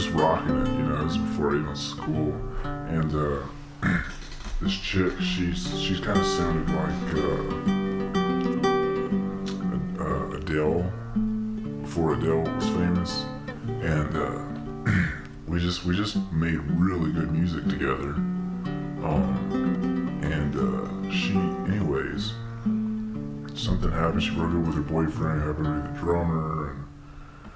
just rocking it, you know. It was before I even went to school, and this chick, she's kind of sounded like Adele before Adele was famous, and we just made really good music together. Anyways, something happened. She broke up with her boyfriend, happened to be the drummer,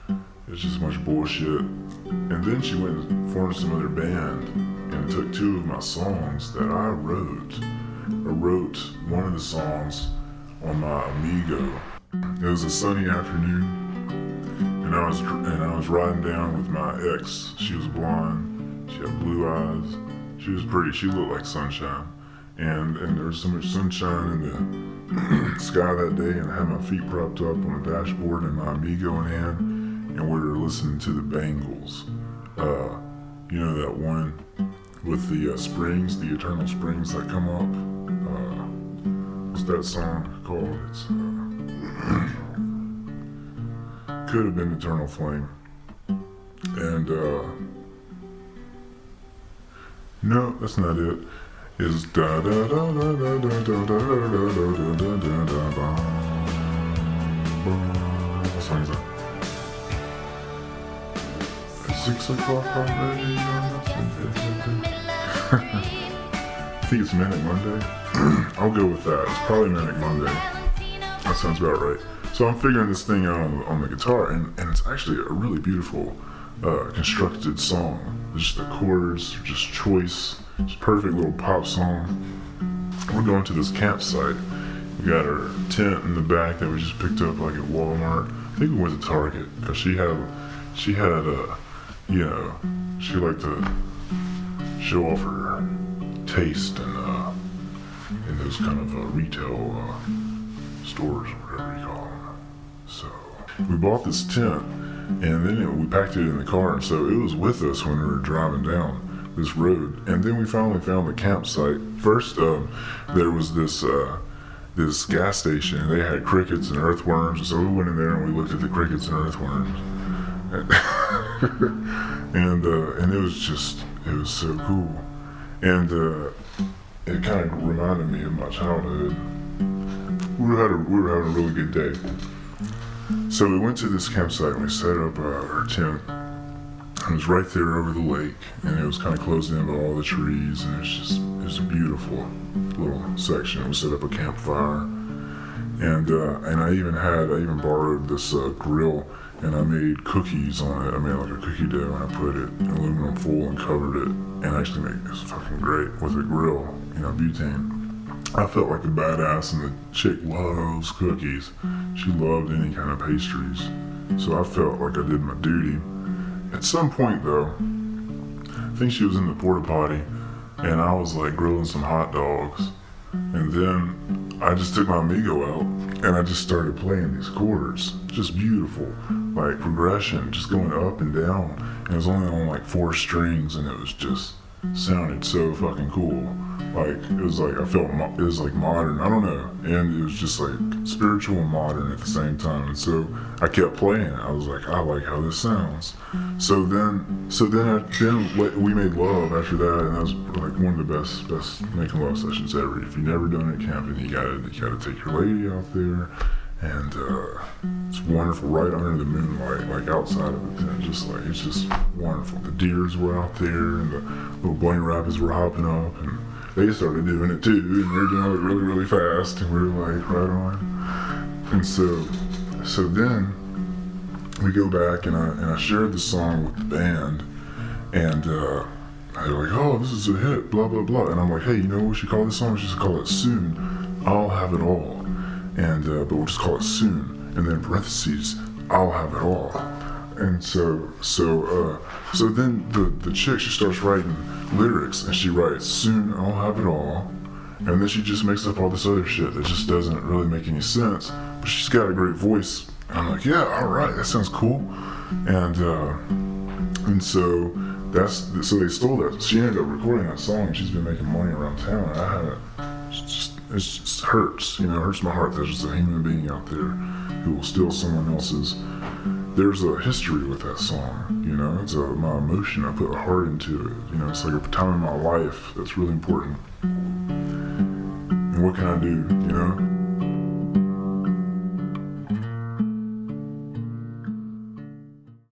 and it's just a bunch of bullshit. And then she went and formed some other band and took two of my songs that I wrote. I wrote one of the songs on my Amigo. It was a sunny afternoon, and I was riding down with my ex. She was blonde. She had blue eyes. She was pretty. She looked like sunshine. And there was so much sunshine in the sky that day, and I had my feet propped up on the dashboard and my Amigo in hand, and we were listening to the Bangles. You know that one with the springs, the eternal springs that come up? What's that song called? It's could have been Eternal Flame. And no, that's not it. It's da da da da da da da da da da da da da da. What song is that? At 6 o'clock already. I think it's Manic Monday. I'll go with that. It's probably Manic Monday. That sounds about right. So I'm figuring this thing out on the guitar, and it's actually a really beautiful constructed song. Just the chords, just choice. It's a perfect little pop song. We're going to this campsite. We got our tent in the back that we just picked up like at Walmart. I think we went to Target because she had you know, she liked to show off her taste in those kind of retail stores or whatever you call them. So we bought this tent, and then we packed it in the car, and so it was with us when we were driving down this road. And then we finally found the campsite. First, there was this gas station, and they had crickets and earthworms, and so we went in there and we looked at the crickets and earthworms. And it was so cool. And it kind of reminded me of my childhood. We were having a really good day. So we went to this campsite and we set up our tent. It was right there over the lake, and it was kind of closed in by all the trees, and it was a beautiful little section. We set up a campfire, and I even borrowed this grill, and I made cookies on it. I made like a cookie dough, and I put it in aluminum foil and covered it, and actually made it was fucking great with a grill, you know, butane. I felt like a badass, and the chick loves cookies. She loved any kind of pastries, so I felt like I did my duty. At some point though, I think she was in the porta potty, and I was like grilling some hot dogs, and then I just took my Amigo out and I just started playing these chords, just beautiful, like progression, just going up and down, and it was only on like 4 strings, and it was just sounded so fucking cool. Like it was like I felt it was like modern, I don't know, and it was just like spiritual and modern at the same time. And so I kept playing. I was like, I like how this sounds. So then we made love after that, and that was like one of the best making love sessions ever. If you've never done it camping, you gotta take your lady out there, and it's wonderful right under the moonlight, like outside of the tent. It's just wonderful. The deers were out there, and the little bunny rabbits were hopping up, and they started doing it too, and we were doing it really, really fast, and we were like right on. And so then we go back, and I shared the song with the band, and they're like, oh, this is a hit, blah blah blah, and I'm like, hey, you know what we should call this song? We should call it Soon I'll Have It All, and but we'll just call it Soon, and then in parentheses, I'll have it all. And so then the chick, she starts writing lyrics, and she writes, soon I'll have it all, and then she just makes up all this other shit that just doesn't really make any sense, but she's got a great voice. And I'm like, yeah, alright, that sounds cool. And so so they stole that. She ended up recording that song, and she's been making money around town, and I haven't. It just hurts, you know, it hurts my heart. There's just a human being out there who will steal someone else's there's a history with that song, you know. It's my emotion. I put heart into it. You know, it's like a time in my life that's really important. And what can I do, you know?